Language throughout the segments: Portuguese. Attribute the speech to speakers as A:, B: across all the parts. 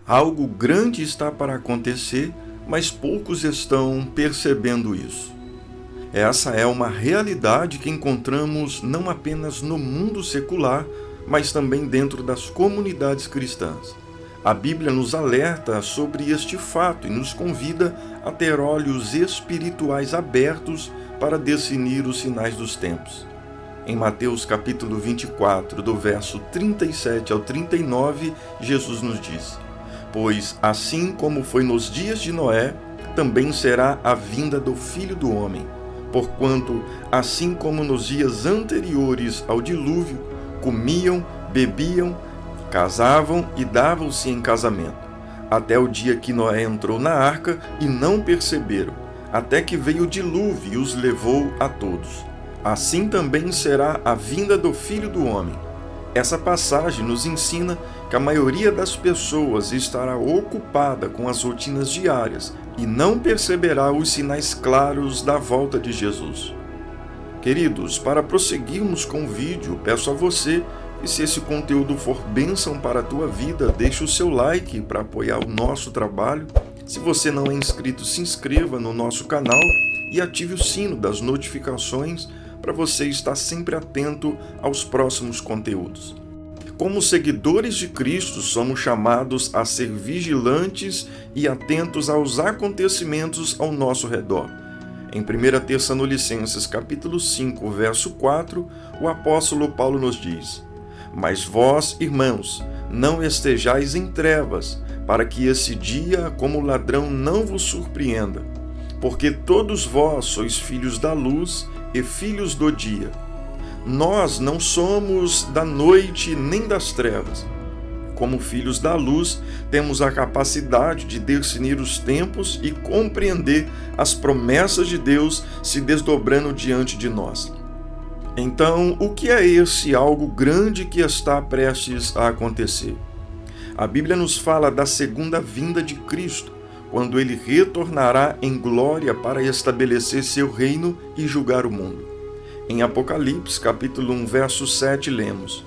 A: Algo grande está para acontecer, mas poucos estão percebendo isso. Essa é uma realidade que encontramos não apenas no mundo secular, mas também dentro das comunidades cristãs. A Bíblia nos alerta sobre este fato e nos convida a ter olhos espirituais abertos para discernir os sinais dos tempos. Em Mateus capítulo 24, do verso 37 ao 39, Jesus nos diz: Pois assim como foi nos dias de Noé, também será a vinda do Filho do Homem. Porquanto, assim como nos dias anteriores ao dilúvio, comiam, bebiam, casavam e davam-se em casamento, até o dia que Noé entrou na arca e não perceberam, até que veio o dilúvio e os levou a todos. Assim também será a vinda do Filho do Homem. Essa passagem nos ensina que a maioria das pessoas estará ocupada com as rotinas diárias e não perceberá os sinais claros da volta de Jesus. Queridos, para prosseguirmos com o vídeo, peço a você que, se esse conteúdo for bênção para a tua vida, deixe o seu like para apoiar o nosso trabalho. Se você não é inscrito, se inscreva no nosso canal e ative o sino das notificações para você estar sempre atento aos próximos conteúdos. Como seguidores de Cristo, somos chamados a ser vigilantes e atentos aos acontecimentos ao nosso redor. Em 1 Tessalonicenses capítulo 5, verso 4, o apóstolo Paulo nos diz: Mas vós, irmãos, não estejais em trevas, para que esse dia, como ladrão, não vos surpreenda. Porque todos vós sois filhos da luz e filhos do dia. Nós não somos da noite nem das trevas. Como filhos da luz, temos a capacidade de discernir os tempos e compreender as promessas de Deus se desdobrando diante de nós. Então, o que é esse algo grande que está prestes a acontecer? A Bíblia nos fala da segunda vinda de Cristo, quando ele retornará em glória para estabelecer seu reino e julgar o mundo. Em Apocalipse, capítulo 1, verso 7, lemos: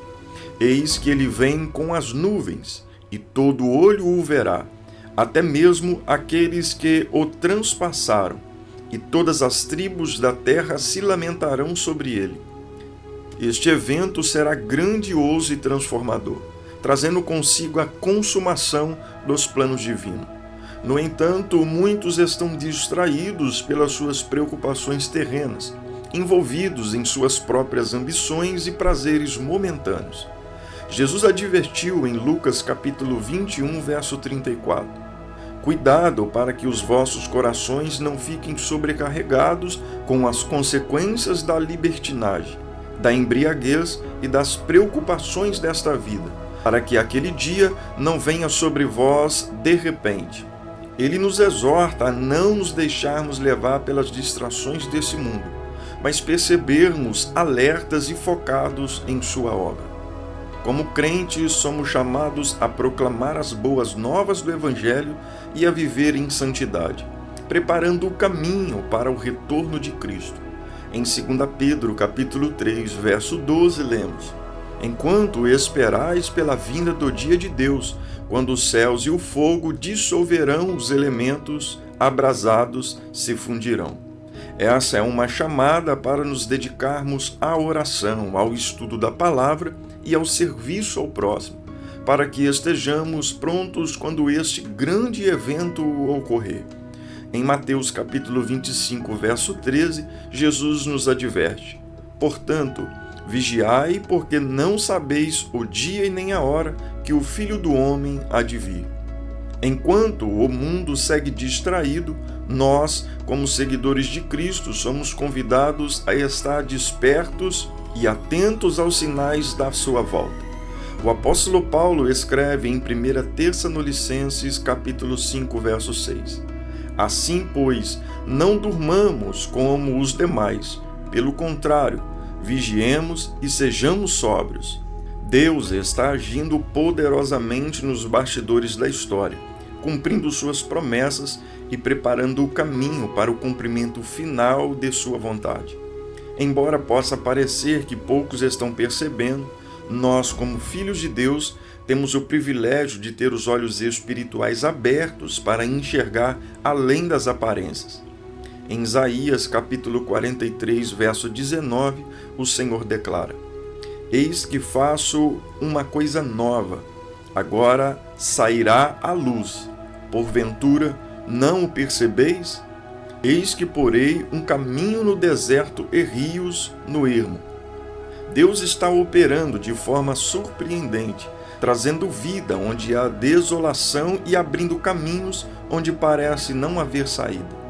A: Eis que ele vem com as nuvens, e todo olho o verá, até mesmo aqueles que o transpassaram, e todas as tribos da terra se lamentarão sobre ele. Este evento será grandioso e transformador, trazendo consigo a consumação dos planos divinos. No entanto, muitos estão distraídos pelas suas preocupações terrenas, envolvidos em suas próprias ambições e prazeres momentâneos. Jesus advertiu em Lucas capítulo 21, verso 34: Cuidado para que os vossos corações não fiquem sobrecarregados com as consequências da libertinagem, da embriaguez e das preocupações desta vida, para que aquele dia não venha sobre vós de repente. Ele nos exorta a não nos deixarmos levar pelas distrações desse mundo, mas percebermos alertas e focados em sua obra. Como crentes, somos chamados a proclamar as boas novas do Evangelho e a viver em santidade, preparando o caminho para o retorno de Cristo. Em 2 Pedro, capítulo 3, verso 12, lemos: Enquanto esperais pela vinda do dia de Deus, quando os céus e o fogo dissolverão os elementos, abrasados se fundirão. Essa é uma chamada para nos dedicarmos à oração, ao estudo da palavra e ao serviço ao próximo, para que estejamos prontos quando este grande evento ocorrer. Em Mateus capítulo 25, verso 13, Jesus nos adverte: Portanto, vigiai, porque não sabeis o dia e nem a hora que o Filho do Homem há de vir. Enquanto o mundo segue distraído, nós, como seguidores de Cristo, somos convidados a estar despertos e atentos aos sinais da sua volta. O apóstolo Paulo escreve em 1 Tessalonicenses capítulo 5, verso 6: Assim, pois, não durmamos como os demais, pelo contrário, vigiemos e sejamos sóbrios. Deus está agindo poderosamente nos bastidores da história, cumprindo suas promessas e preparando o caminho para o cumprimento final de sua vontade. Embora possa parecer que poucos estão percebendo, nós, como filhos de Deus, temos o privilégio de ter os olhos espirituais abertos para enxergar além das aparências. Em Isaías capítulo 43, verso 19, o Senhor declara: Eis que faço uma coisa nova, agora sairá à luz. Porventura, não o percebeis? Eis que porei um caminho no deserto e rios no ermo. Deus está operando de forma surpreendente, trazendo vida onde há desolação e abrindo caminhos onde parece não haver saída.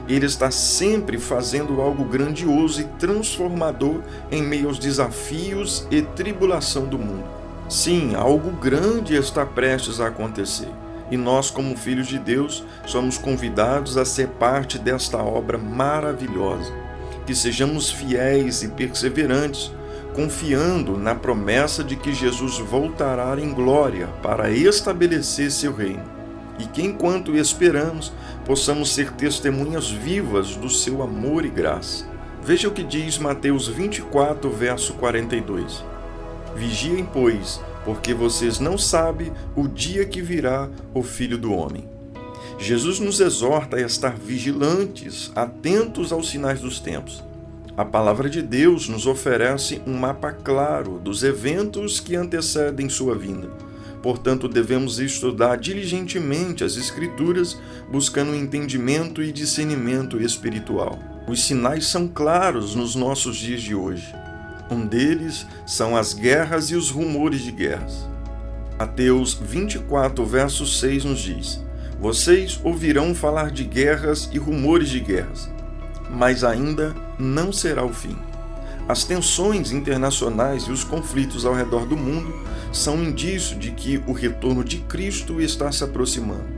A: Ele está sempre fazendo algo grandioso e transformador em meio aos desafios e tribulação do mundo. Sim, algo grande está prestes a acontecer. E nós, como filhos de Deus, somos convidados a ser parte desta obra maravilhosa. Que sejamos fiéis e perseverantes, confiando na promessa de que Jesus voltará em glória para estabelecer seu reino. E que, enquanto esperamos, possamos ser testemunhas vivas do seu amor e graça. Veja o que diz Mateus 24, verso 42. Vigiem, pois, porque vocês não sabem o dia que virá o Filho do Homem. Jesus nos exorta a estar vigilantes, atentos aos sinais dos tempos. A palavra de Deus nos oferece um mapa claro dos eventos que antecedem sua vinda. Portanto, devemos estudar diligentemente as Escrituras, buscando entendimento e discernimento espiritual. Os sinais são claros nos nossos dias de hoje. Um deles são as guerras e os rumores de guerras. Mateus 24, verso 6 nos diz: Vocês ouvirão falar de guerras e rumores de guerras, mas ainda não será o fim. As tensões internacionais e os conflitos ao redor do mundo são indício de que o retorno de Cristo está se aproximando.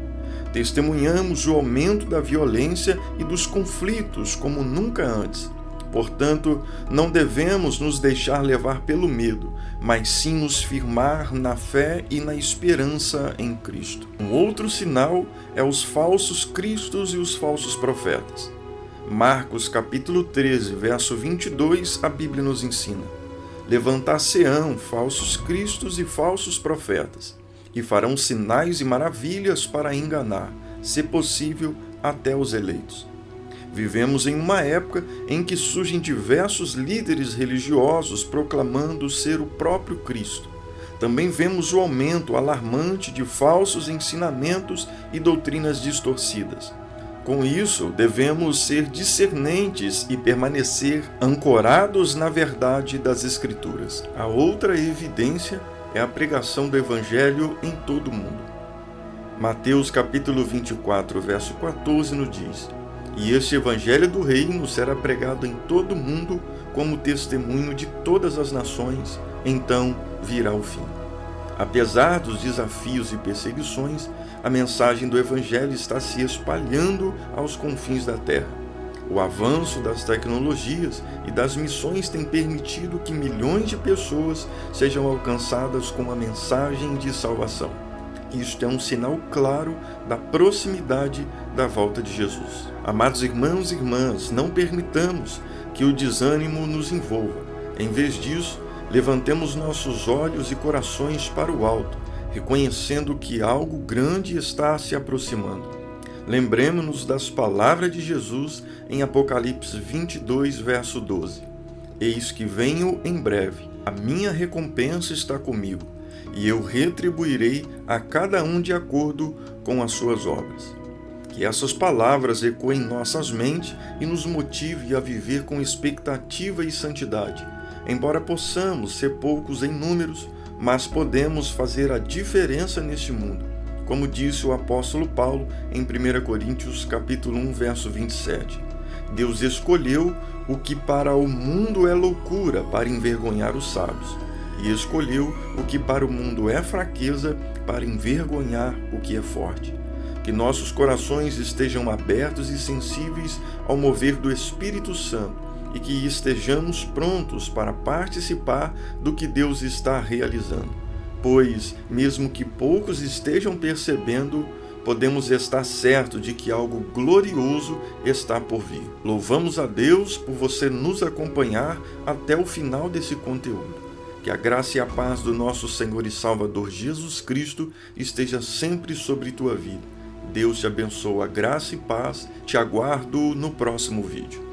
A: Testemunhamos o aumento da violência e dos conflitos como nunca antes. Portanto, não devemos nos deixar levar pelo medo, mas sim nos firmar na fé e na esperança em Cristo. Um outro sinal é os falsos cristos e os falsos profetas. Marcos capítulo 13, verso 22, a Bíblia nos ensina: Levantar-se-ão falsos cristos e falsos profetas, e farão sinais e maravilhas para enganar, se possível, até os eleitos. Vivemos em uma época em que surgem diversos líderes religiosos proclamando ser o próprio Cristo. Também vemos o aumento alarmante de falsos ensinamentos e doutrinas distorcidas. Com isso, devemos ser discernentes e permanecer ancorados na verdade das Escrituras. A outra evidência é a pregação do Evangelho em todo o mundo. Mateus capítulo 24, verso 14 nos diz: E este Evangelho do Reino será pregado em todo o mundo como testemunho de todas as nações, então virá o fim. Apesar dos desafios e perseguições, a mensagem do Evangelho está se espalhando aos confins da terra. O avanço das tecnologias e das missões tem permitido que milhões de pessoas sejam alcançadas com a mensagem de salvação. Isto é um sinal claro da proximidade da volta de Jesus. Amados irmãos e irmãs, não permitamos que o desânimo nos envolva. Em vez disso, levantemos nossos olhos e corações para o alto, reconhecendo que algo grande está se aproximando. Lembremos-nos das palavras de Jesus em Apocalipse 22, verso 12. Eis que venho em breve, a minha recompensa está comigo, e eu retribuirei a cada um de acordo com as suas obras. Que essas palavras ecoem em nossas mentes e nos motive a viver com expectativa e santidade. Embora possamos ser poucos em números, mas podemos fazer a diferença neste mundo, como disse o apóstolo Paulo em 1 Coríntios capítulo 1, verso 27. Deus escolheu o que para o mundo é loucura para envergonhar os sábios, e escolheu o que para o mundo é fraqueza para envergonhar o que é forte. Que nossos corações estejam abertos e sensíveis ao mover do Espírito Santo, e que estejamos prontos para participar do que Deus está realizando. Pois, mesmo que poucos estejam percebendo, podemos estar certos de que algo glorioso está por vir. Louvamos a Deus por você nos acompanhar até o final desse conteúdo. Que a graça e a paz do nosso Senhor e Salvador Jesus Cristo esteja sempre sobre tua vida. Deus te abençoe, graça e paz. Te aguardo no próximo vídeo.